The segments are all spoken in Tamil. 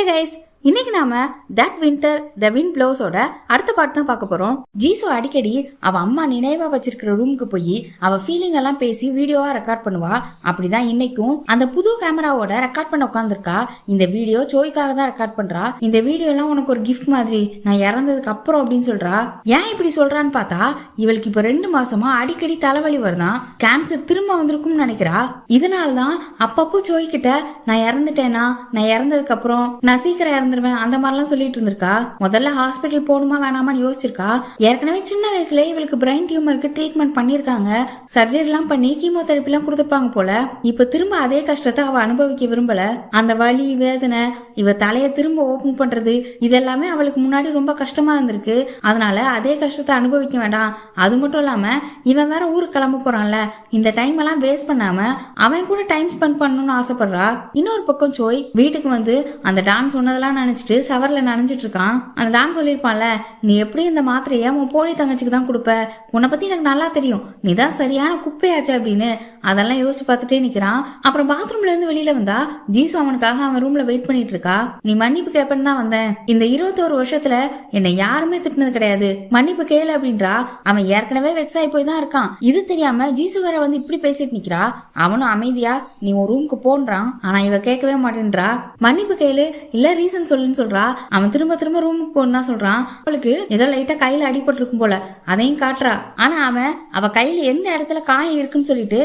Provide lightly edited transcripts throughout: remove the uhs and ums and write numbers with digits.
கைஸ், இன்னைக்கு நாம தட் வின்டர் த விண்ட் ப்ளோஸோட அடுத்த பாட்டு தான் பார்க்க போறோம். ஜீசு அடிக்கடி அவ அம்மா நினைவா வச்சிருக்கிற ரூமுக்கு போய் அவ ஃபீலிங் எல்லாம் பேசி வீடியோவா ரெக்கார்ட் பண்ணுவா. அப்படிதான் இன்னைக்கும் அந்த புது கேமராவோட ரெக்கார்ட் பண்ண உட்காந்துருக்கா. இந்த வீடியோ ஜோய்க்காக தான் ரெக்கார்ட் பண்றா. இந்த வீடியோ எல்லாம் உனக்கு ஒரு கிஃப்ட் மாதிரி, நான் இறந்ததுக்கு அப்புறம் அப்படின்னு சொல்றா. ஏன் இப்படி சொல்றான்னு பார்த்தா, இவளுக்கு இப்ப 2 மாசமா அடிக்கடி தலைவலி வருதான், கேன்சர் திரும்ப வந்திருக்கும்னு நினைக்கிறா. இதனாலதான் அப்பப்போ ஜோய் கிட்ட நான் இறந்துட்டேனா, நான் இறந்ததுக்கு அப்புறம் நான் சீக்கிரம் இறந்துருவேன் அந்த மாதிரிலாம் சொல்லிட்டு இருந்திருக்கா. முதல்ல ஹாஸ்பிட்டல் போகணுமா வேணாமான்னு யோசிச்சிருக்கா. ஏற்கனவே சின்ன வயசுல இவளுக்கு பிரெயின் டியூமருக்கு ட்ரீட்மெண்ட் பண்ணிருக்காங்க, சர்ஜரி எல்லாம் பண்ணி கீமோதெரப்பி எல்லாம் கொடுத்துருப்பாங்க போல. இப்ப திரும்ப அதே கஷ்டத்தை அவ அனுபவிக்க விரும்பல. அந்த வலி வேதனை, இவ தலைய திரும்ப ஓபன் பண்றது, இதெல்லாமே அவளுக்கு முன்னாடி ரொம்ப கஷ்டமா இருந்திருக்கு. அதனால அதே கஷ்டத்தை அனுபவிக்க வேண்டாம். அது மட்டும் இல்லாம இவன் வேற ஊருக்கு கிளம்ப போறான்ல, இந்த டைம் எல்லாம் வேஸ்ட் பண்ணாம அவன் கூட டைம் ஸ்பெண்ட் பண்ணணும்னு ஆசைப்படுறா. இன்னொரு பக்கம் ஜோய் வீட்டுக்கு வந்து அந்த டான்ஸ் சொன்னதெல்லாம் நினைச்சிட்டு சவர்ல நனைஞ்சிட்டு இருக்கான். அந்த டான்ஸ் சொல்லிருப்பான்ல, நீ எப்படி இந்த மாத்திரைய உன் போலி தங்கச்சிக்கு தான் கொடுப்ப, உன்னை பத்தி எனக்கு நல்லா தெரியும், நீதான் சரியான குப்பையாச்சு அப்படின்னு அதெல்லாம் யோசிச்சு பார்த்துட்டே நிக்கிறான். அப்புறம் பாத்ரூம்ல இருந்து வெளியில வந்தா ஜீசு அவனுக்காக அவன் ரூம்ல வெயிட் பண்ணிட்டு இருக்கா. நீ மன்னிப்பு கேப்பன்னு தான் வந்தேன், இந்த 21 வருஷத்துல என்னை யாருமே திட்டினது கிடையாது, மன்னிப்பு கேளு அப்படின்றா. அவன் ஏற்கனவே வெக்ஸ் ஆகி போய் தான் இருக்கான். இது தெரியாம ஜீசு வேற வந்து இப்படி பேசிட்டு நிக்கிறா. அவனும் அமைதியா நீ உன் ரூமுக்கு போன்றான். ஆனா இவ கேட்கவே மாட்டேன்றா. மன்னிப்பு கேளு இல்ல ரீசன் சொல்லுன்னு சொல்றா. அவன் திரும்ப திரும்ப ரூமுக்கு போன்னு தான் சொல்றான். அவளுக்கு ஏதோ லைட்டா கையில அடிபட்டு இருக்கும் போல, அதையும் காட்டுறா. ஆனா அவன் அவ கையில எந்த இடத்துல காயம் இருக்குன்னு சொல்லிட்டு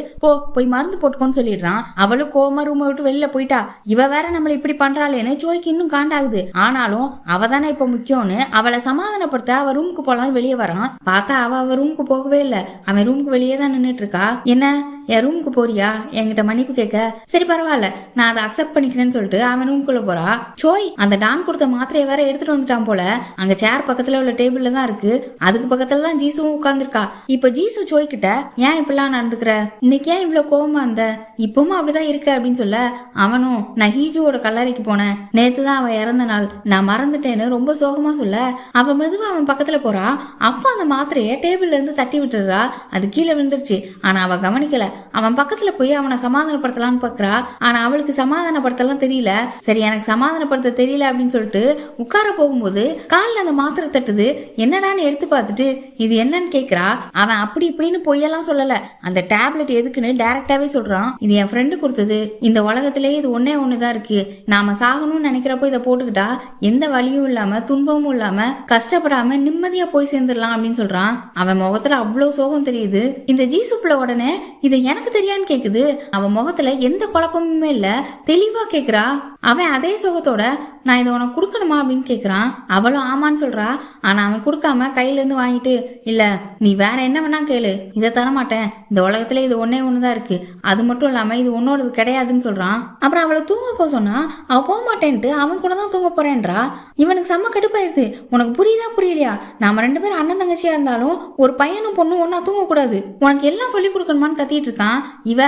போய் மருந்து போட்டுக்கோன்னு சொல்லிடுறான். அவளும் கோமா ரூமை விட்டு வெளியில போயிட்டா. இவ வேற நம்மள இப்படி பண்றாளேன்னு ஜோய்க்கு இன்னும் காண்டாகுது. ஆனாலும் அவ தானே இப்ப முக்கியம்னு அவளை சமாதானப்படுத்த அவ ரூமுக்கு போலான்னு வெளியே வரான். பார்த்தா அவ ரூமுக்கு போகவே இல்ல. அவன் ரூமுக்கு வெளியே தான் நின்னுட்டு இருக்கா. என்ன என் ரூமுக்கு போறியா, என்கிட்ட மன்னிப்பு கேட்க? சரி பரவாயில்ல, நான் அதை அக்செப்ட் பண்ணிக்கிறேன்னு சொல்லிட்டு அவன் ரூமுக்குள்ள போறா. ஜோய் அந்த டான் கொடுத்த மாத்திரையை வேற எடுத்துட்டு வந்துட்டான் போல. அங்க சேர் பக்கத்துல உள்ள டேபிள்ல தான் இருக்கு. அதுக்கு பக்கத்துல தான் ஜீசுவும் உட்கார்ந்துருக்கா. இப்ப ஜீசு ஜோய் கிட்ட ஏன் இப்படிலாம் நடந்துக்கிற, இன்னைக்கு ஏன் இவ்வளவு கோவமா இருந்த, இப்பவும் அப்படிதான் இருக்க அப்படின்னு சொல்ல, அவனும் நான் ஹீஜுவோட கல்லறைக்கு போனேன், நேத்துதான் அவ இறந்த நாள், நான் மறந்துட்டேன்னு ரொம்ப சோகமா சொல்ல, அவ மெதுவா அவன் பக்கத்துல போறா. அப்ப அந்த மாத்திரைய டேபிள்ல இருந்து தட்டி விட்டுறா. அது கீழே விழுந்துருச்சு. ஆனா அவ கவனிக்கல. அவன் பக்கத்துல போய் அவனை சமாதானப்படுத்தலான்னு பாக்குறா. ஆனா அவளுக்கு சமாதானப்படுத்தலாம் தெரியல. சரி எனக்கு சமாதானப்படுத்த தெரியல அப்படின்னு சொல்லிட்டு உட்கார போகும்போது காலில் அந்த மாத்திரை தட்டுது. என்னடான்னு எடுத்து பார்த்துட்டு இது என்னன்னு கேக்குறா. அவன் அப்படி இப்படின்னு பொய்யெல்லாம் சொல்லல. அந்த டேப்லெட் எதுக்குன்னு டைரக்டாவே சொல்றான். இது என் ஃப்ரெண்டு கொடுத்தது, இந்த உலகத்திலேயே இது ஒன்னே ஒண்ணுதான் இருக்கு, நாம சாகணும்னு நினைக்கிறப்போ இதை போட்டுக்கிட்டா எந்த வலியும் இல்லாம துன்பமும் இல்லாம கஷ்டப்படாம நிம்மதியா போய் சேர்ந்துடலாம் அப்படின்னு சொல்றான். அவன் முகத்துல அவ்வளவு சோகம் தெரியுது. இந்த ஜீசுப்புல உடனே இதை எனக்கு தெரியான்னு கேக்குது. அவன் முகத்துல எந்த குழப்பமுமே இல்ல, தெளிவா கேக்குறா. அவன் அதே சோகத்தோட நான் இதை உனக்கு கொடுக்கணுமா அப்படின்னு கேக்குறான். அவளும் ஆமான்னு சொல்றா. ஆனா அவன் கொடுக்காம கையில இருந்து வாங்கிட்டு இல்ல நீ வேற என்ன வேணா கேளு, இதை தரமாட்டேன், இந்த உலகத்துல இது ஒன்னே ஒண்ணுதான் இருக்கு, அது மட்டும் இல்லாம இது உன்னோடது கிடையாதுன்னு சொல்றான். அப்புறம் அவளை தூங்க போக சொன்னா அவ போக மாட்டேன்ட்டு அவன் கூட தான் தூங்க போறேன்றா. இவனுக்கு செம்ம கடுப்பாயிருது. உனக்கு புரியுதா புரியலையா, நாம 2 பேரும் அண்ணன் தங்கச்சியா இருந்தாலும் ஒரு பையனும் பொண்ணும் ஒன்னா தூங்க கூடாது, உனக்கு எல்லாம் சொல்லி கொடுக்கணுமான்னு கத்திட்டு இருக்கான். இவ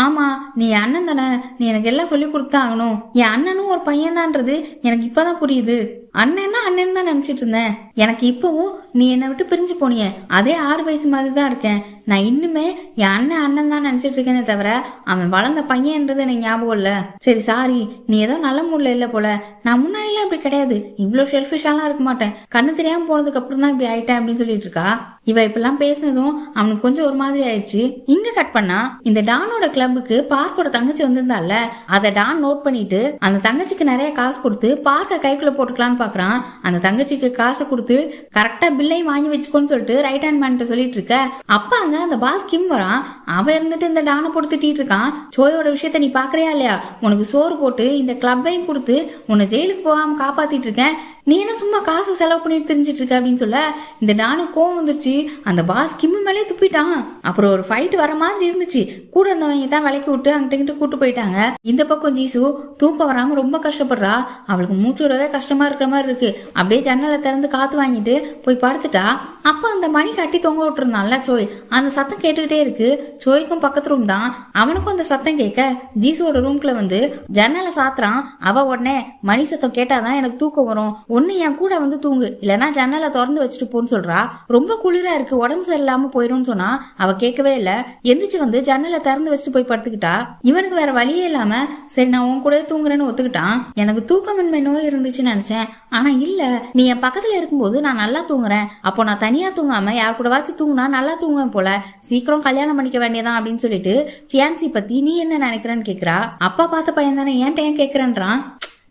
ஆமா நீ அண்ணன் தானே, நீ எனக்கு எல்லாம் சொல்லி கொடுத்தான் ஆகணும், என் அண்ணனும் ஒரு பையன் தான்றது எனக்கு இப்பதான் புரியுது, அண்ணன்னா அண்ணன் தான் நினைச்சிட்டு இருந்தேன், எனக்கு இப்பவும் நீ என்னை விட்டு பிரிஞ்சு போனிய அதே 6 வயசு மாதிரி தான் இருக்கேன், நான் இன்னுமே என் அண்ணன் தான் நினைச்சிட்டு இருக்கேனே தவிர அவன் வளர்ந்த பையன்ன்றது எனக்கு ஞாபகம் இல்ல. சரி சாரி, நீ ஏதோ நல்ல மூட்ல இல்ல போல, நான் முன்னாடிலாம் இப்படி கிடையாது, இவ்வளவு ஷெல்ஃபிஷாலாம் இருக்க மாட்டேன், கண்ணு தெரியாம போனதுக்கு அப்புறம் தான் இப்படி ஆயிட்டேன் அப்படின்னு சொல்லிட்டு இருக்கா. இவ இப்பெல்லாம் பேசினதும் அவனுக்கு கொஞ்சம் ஒரு மாதிரி ஆயிடுச்சு. இங்க கட் பண்ணா இந்த டானோட கிளப்புக்கு பார்க்கோட தங்கச்சி வந்திருந்தால, அதை டான் நோட் பண்ணிட்டு அந்த தங்கச்சிக்கு நிறைய காசு கொடுத்து பார்க்க கைக்குள்ள போட்டுக்கலான்னு பாக்குறான். அந்த தங்கச்சிக்கு காசை கொடுத்து கரெக்டா பில்லையும் வாங்கி வச்சுக்கோன்னு சொல்லிட்டு ரைட் ஹேண்ட் மேன் சொல்லிட்டு இருக்க. அப்ப அங்க அந்த பாஸ் கிம் வரான். அவன் இருந்துட்டு இந்த டானை போட்டு திட்டிட்டு இருக்கான். ஜோயோட விஷயத்த நீ பாக்குறியா இல்லையா, உனக்கு சோறு போட்டு இந்த கிளப்பையும் கொடுத்து உன்னை ஜெயிலுக்கு போகாம காப்பாத்திட்டு இருக்கேன், நீ என்ன சும்மா காசு செலவு பண்ணிட்டு தெரிஞ்சிட்டு இருக்க அப்படின்னு சொல்ல, இந்த டானு கோவம் வந்துருச்சு. அந்த பாஸ் கிம்மு மேலே துப்பிட்டான். அப்புறம் ஒரு ஃபைட் வர மாதிரி இருந்துச்சு. கூட இருந்தவங்க தான் விலைக்கு விட்டு அங்கிட்ட கூட்டு போயிட்டாங்க. இந்த பக்கம் ஜீசு தூக்கம் வராம ரொம்ப கஷ்டப்படுறா. அவளுக்கு மூச்சு விடவே கஷ்டமா இருக்கிற மாதிரி இருக்கு. அப்படியே ஜன்னலை திறந்து காத்து வாங்கிட்டு போய் படுத்துட்டா. அப்ப அந்த மணி கட்டி தொங்க விட்டுருந்தான்ல சோய், அந்த சத்தம் கேட்டுக்கிட்டே இருக்கு. சோய்க்கும் பக்கத்து ரூம் தான், அவனுக்கும் அந்த சத்தம் கேட்க ஜீசுவோட ரூம்குள்ள வந்து ஜன்னலை சாத்துறான். அவ உடனே மணி சத்தம் கேட்டாதான் எனக்கு தூக்கம் வரும், ஒன்னு என் கூட வந்து தூங்கு, இல்லைன்னா ஜன்னலை திறந்து வச்சுட்டு போன்னு சொல்றா. ரொம்ப குளிரா இருக்கு, உடம்பு சரியில்லாம போயிரும்னு சொன்னா அவ கேட்கவே இல்ல. எந்திரிச்சு வந்து ஜன்னலை திறந்து வச்சுட்டு போய் படுத்துக்கிட்டா. இவனுக்கு வேற வழியே இல்லாம சரி நான் உன் கூட தூங்குறேன்னு ஒத்துக்கிட்டான். எனக்கு தூக்கமின்மை நோய் இருந்துச்சுன்னு நினைச்சேன், ஆனா இல்ல, நீ என் பக்கத்துல இருக்கும்போது நான் நல்லா தூங்குறேன், அப்போ நான் தனியா தூங்காம யார் கூட வாச்சு தூங்குனா நல்லா தூங்குவேன் போல, சீக்கிரம் கல்யாணம் பண்ணிக்க வேண்டியதான் அப்படின்னு சொல்லிட்டு ஃபியான்சி பத்தி நீ என்ன நினைக்கிறேன்னு கேக்குறா. அப்பா பார்த்த பையன் தானே, ஏன்ட்ட ஏன் கேக்குறேன்றான்.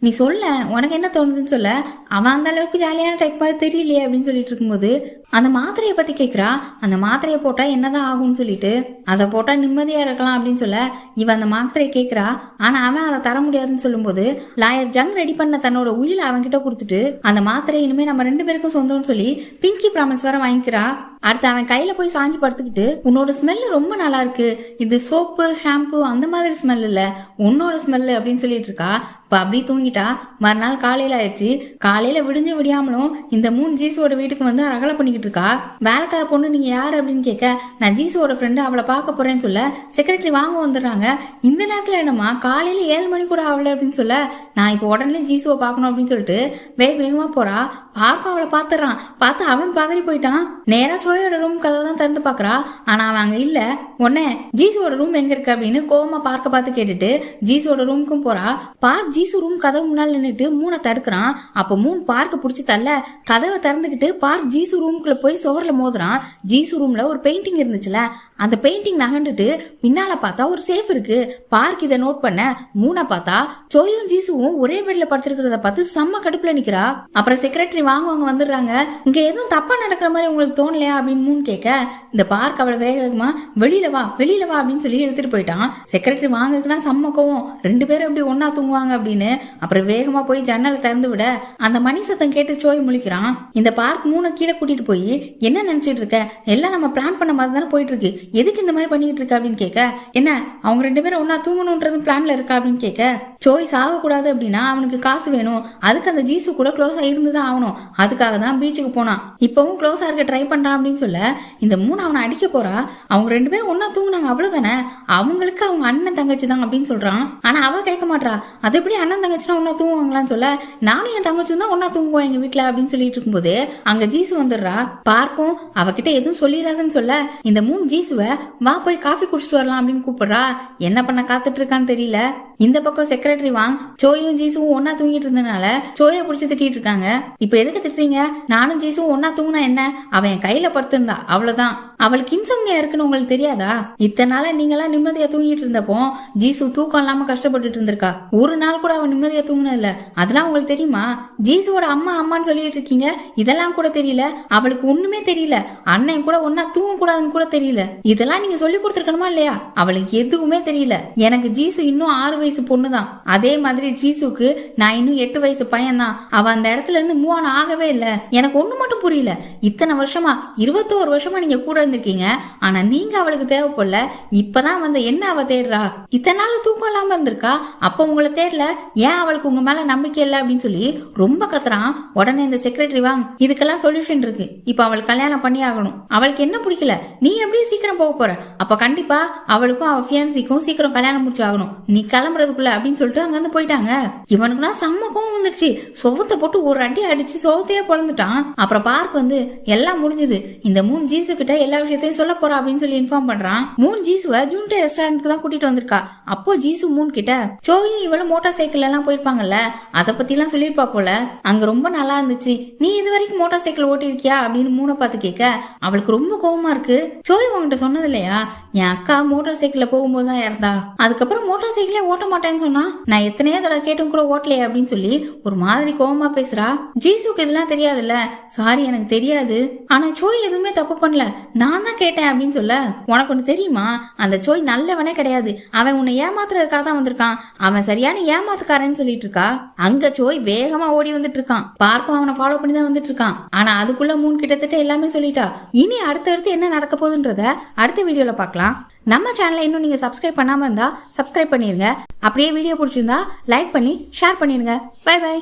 நீ சொல்ல, உனக்கு என்ன தோணுதுன்னு சொல்ல. அவன் அந்த அளவுக்கு ஜாலியான டைப் மாதிரி தெரியலையே அப்படின்னு சொல்லிட்டு இருக்கும்போது அந்த மாத்திரையை பத்தி கேக்குறா. அந்த மாத்திரையை போட்டா என்னதான் ஆகும்னு சொல்லிட்டு, அதை போட்டா நிம்மதியா இருக்கலாம் அப்படின்னு சொல்ல இவன் அந்த மாத்திரையை கேக்குறா. ஆனா அவன் அதை தர முடியாதுன்னு சொல்லும்போது லாயர் ஜங் ரெடி பண்ண தன்னோட உயிரை அவன் கிட்ட கொடுத்துட்டு அந்த மாத்திரை இனிமே நம்ம 2 பேருக்கும் சொந்தம்னு சொல்லி பிங்கி ப்ராமிஸ் வர வாங்கிக்கிறா. அடுத்து அவன் கையில போய் சாஞ்சு படுத்துக்கிட்டு, உன்னோட ஸ்மெல்லு ரொம்ப நல்லா இருக்கு, இது சோப்பு ஷாம்பு அந்த மாதிரி ஸ்மெல் இல்ல, உன்னோட ஸ்மெல்லு அப்படின்னு சொல்லிட்டு இருக்கா. இப்ப அப்படி தூங்கிட்டா. மறுநாள் காலையில ஆயிடுச்சு. காலையில விடிஞ்சு விடியாமலும் இந்த 3 ஜீசுவோட வீட்டுக்கு வந்து ரகலை பண்ணிக்கிட்டு இருக்கா. வேலைக்கார பொண்ணு நீங்க யாரு அப்படின்னு கேட்க, நான் ஜீசுவோட ஃப்ரெண்டு, அவளை பார்க்க போறேன்னு சொல்ல செக்ரட்டரி வாங்க வந்துடுறாங்க. இந்த நேரத்துல என்னமா காலையில 7 மணி கூட ஆகல அப்படின்னு சொல்ல, நான் இப்ப உடனே ஜீசுவை பார்க்கணும் அப்படின்னு சொல்லிட்டு வேகமா போறா. பார்க்க அவளை பாத்துறான். பார்த்து அவன் பதறி போயிட்டான். நேரா சோயோட ரூம் கதவை தான் திறந்து பாக்குறா. ஆனா அவன் அங்க இல்ல. உடனே ஜீசுவோட ரூம் எங்க இருக்கு அப்படின்னு கோவமா பார்க்க பார்த்து கேட்டுட்டு ஜீசுவோட ரூமுக்கும் போறா. பார்க் ஜீசு ரூம் கதவு முன்னாள் நின்னுட்டு மூணை தடுக்கிறான். அப்ப மூணு பார்க்க புடிச்சு தள்ள கதவை திறந்துகிட்டு பார்க் ஜீசு ரூமுக்குள்ள போய் சுவர்ல மோதுறான். ஜீசு ரூம்ல ஒரு பெயிண்டிங் இருந்துச்சுல, அந்த பெயிண்டிங் நகண்டுட்டு பின்னால பார்த்தா ஒரு சேஃப் இருக்கு. பார்க் இதை நோட் பண்ண மூணை பார்த்தா சோயும் ஜீசுவும் ஒரே பெட்ல படுத்திருக்கிறத பார்த்து செம்ம கடுப்புல நிக்கிறா. அப்புறம் செக்ரட்டரி வாங்க வந்துடுறாங்க. இங்க எதுவும் தப்பா நடக்கிற மாதிரி உங்களுக்கு தோணலையா அப்படின்னு மூணு கேட்க, இந்த பார்க் அவளை வேகமா வெளியில வா அப்படின்னு சொல்லி எடுத்துட்டு போயிட்டான். செக்ரட்டரி வாங்குக்குன்னா செம்ம கோவம், 2 பேரும் எப்படி ஒன்னா தூங்குவாங்க அப்படின்னு. அப்புறம் வேகமா போய் ஜன்னலை திறந்து விட அந்த மணி சத்தம் கேட்டு சோய் முழிக்கிறான். இந்த பார்க் மூணு கீழே கூட்டிட்டு போய் என்ன நினைச்சிட்டு இருக்க, எல்லாம் நம்ம பிளான் பண்ண மாதிரி தானே போயிட்டு இருக்கு, எதுக்கு இந்த மாதிரி பண்ணிட்டு இருக்க அப்படின்னு கேட்க, என்ன அவங்க 2 பேரும் ஒன்னா தூங்கணும்ன்றது பிளான்ல இருக்கா அப்படின்னு கேட்க, சோய் சாகக்கூடாது அப்படின்னா அவனுக்கு காசு வேணும், அதுக்கு அந்த ஜீசு கூட க்ளோஸா இருந்துதான் ஆகணும், அதுக்காக தான் பீச்சுக்கு போனான், இப்பவும் க்ளோஸா இருக்க ட்ரை பண்றான் அப்படின்னு சொல்ல இந்த மூணு அவனை அடிக்க போறா. அவங்க 2 பேரும் ஒன்னா தூங்குனாங்க அவ்வளவுதானே, அவங்களுக்கு அவங்க அண்ணன் தங்கச்சி தான் அப்படின்னு சொல்றான். ஆனா அவ கேட்க மாட்டா, அது எப்படி அண்ணன் தங்கச்சினா ஒன்னா தூங்குவாங்களான்னு சொல்ல, நானும் என் தங்கச்சும் தான் ஒன்னா தூங்குவோம் எங்க வீட்டுல அப்படின்னு சொல்லிட்டு இருக்கும்போது அங்க ஜீசு வந்துடுறா. பார்க்கும் அவகிட்ட எதுவும் சொல்லிடாதுன்னு சொல்ல இந்த மூணு ஜீசுவ வா போய் காஃபி குடிச்சிட்டு வரலாம் அப்படின்னு கூப்பிடுறா. என்ன பண்ண காத்துட்டு இருக்கான்னு தெரியல. இந்த பக்கம் செக்ரட்டரி வாங் சோயும் ஜீசுவும் ஒன்னா தூங்கிட்டு இருந்தனால சோயை புடிச்சு திட்டிட்டு இருக்காங்க. இப்ப எதுக்கு திட்டுறீங்க, நானும் ஜீசுவும் ஒன்னா தூங்கினா என்ன, அவன் என் கையில படுத்திருந்தா அவ்வளவுதான், அவளுக்கு இன்சம்னியா இருக்குன்னு உங்களுக்கு தெரியாதா, இத்தனை நாள நீங்களாம் நிம்மதியா தூங்கிட்டு இருந்தப்போ ஜீசு தூக்கம் இல்லாம கஷ்டப்பட்டுட்டு இருந்திருக்கா, ஒரு நாள் கூட அவன் நிம்மதியா தூங்கின இல்ல, அதெல்லாம் உங்களுக்கு தெரியுமா, ஜீசுவோட அம்மான்னு சொல்லிட்டு இருக்கீங்க, இதெல்லாம் கூட தெரியல, அவளுக்கு ஒண்ணுமே தெரியல, அண்ணன் கூட ஒன்னா தூங்க கூடாதுன்னு கூட தெரியல, இதெல்லாம் நீங்க சொல்லி கொடுத்துருக்கணுமா இல்லையா, அவளுக்கு எதுவுமே தெரியல. எனக்கு ஜீசு இன்னும் 6 வயசு பொண்ணுதான், அதே மாதிரி ஜீசுக்கு நான் இன்னும் 8 வயசு பையன் தான், அவ அந்த இடத்துல இருந்து மூவ் ஆன் ஆகவே இல்ல. எனக்கு ஒண்ணு மட்டும் புரியல, இத்தனை வருஷமா 21 வருஷமா நீங்க கூட இருந்திருக்கீங்க, ஆனா நீங்க அவளுக்கு தேவைப்படல, இப்பதான் வந்து என்ன அவ தேடுறா, இத்தனை நாள் தூக்கம் இல்லாம இருந்திருக்கா, அப்ப உங்களை தேடல, ஏன் அவளுக்கு உங்க மேல நம்பிக்கை இல்ல அப்படின்னு சொல்லி ரொம்ப கத்துறான். உடனே இந்த செக்ரட்டரி வாங்க இதுக்கெல்லாம் சொல்யூஷன் இருக்கு, இப்ப அவளுக்கு கல்யாணம் பண்ணி ஆகணும், அவளுக்கு என்ன பிடிக்கல, நீ எப்படி சீக்கிரம் போக போற, அப்ப கண்டிப்பா அவளுக்கும் அவ ஃபியான்சிக்கும் சீக்கிரம் கல்யாணம் முடிச்சு ஆகணும், நீ கிளம்புறதுக்குள்ள அப்படின்னு சொல்லிட்டு அங்க இருந்து போயிட்டாங்க. இவனுக்குனா செம்ம கோவம் வந்துருச்சு, சோகத்தை போட்டு ஒரு அடி அடிச்சு சோகத்தையே பொழந்துட்டான். அப்புறம் பார்க் வந்து எல்லாம் முடிஞ்சது, இந்த மூணு ஜீசு கிட்ட எல்லா விஷயத்தையும் சொல்ல போறா அப்படின்னு சொல்லி இன்ஃபார்ம் பண்றான். மூணு ஜீசுவ ஜூன்டே ரெஸ்டாரண்ட்க்கு தான் கூட்டிட்டு வந்திருக்கா. அப்போ ஜீசு மூணு கிட்ட சோயும் இவளும் மோட்டார் சைக்கிள் எல்லாம் போயிருப்பாங்கல்ல, அதை பத்தி எல்லாம் சொல்லிருப்பா போல, அங்க ரொம்ப நல்லா இருந்துச்சு, நீ இது வரைக்கும் மோட்டார் சைக்கிள் ஓட்டி இருக்கியா அப்படின்னு மூணை பார்த்து கேட்க அவளுக்கு ரொம்ப கோவமா இருக்கு. சோய் உங்ககிட்ட சொன்னது இல்லையா, என் அக்கா மோட்டார் சைக்கிள்ல போகும்போது தான் இறந்தா, அதுக்கப்புறம் மோட்டார் சைக்கிளே ஓட்ட மாட்டேன்னு சொன்னா, நான் எத்தனையோ தடவை கேட்டும் கூட ஓட்டலையே அப்படின்னு சொல்லி ஒரு மாதிரி கோவமா பேசுறா. ஜீசுக்கு இதெல்லாம் தெரியாதுல்ல, சாரி எனக்கு தெரியாது, ஆனா சோய் எதுவுமே தப்பு பண்ணல, நான் தான் கேட்டேன் அப்படின்னு சொல்ல, உனக்கு ஒண்ணு தெரியுமா, அந்த சோய் நல்லவனே கிடையாது, அவன் உன்னை ஏமாத்துறதுக்காக தான் வந்திருக்கான், அவன் சரியான ஏமாத்துக்காரன்னு சொல்லிட்டு இருக்கா. அங்க சோய் வேகமா ஓடி வந்துட்டு இருக்கான், பார்க்கும் அவனை ஃபாலோ பண்ணி தான் வந்துட்டு இருக்கான். ஆனா அதுக்குள்ள மூணு கிட்டத்தட்ட எல்லாமே சொல்லிட்டா. இனி அடுத்தடுத்து என்ன நடக்க போகுதுன்றத அடுத்த வீடியோல பார்க்கலாம். நம்ம சேனலை இன்னும் நீங்க சப்ஸ்கிரைப் பண்ணாம இருந்தா சப்ஸ்கிரைப் பண்ணிருங்க. அப்படியே வீடியோ பிடிச்சிருந்தா லைக் பண்ணி ஷேர் பண்ணிருங்க. Bye by.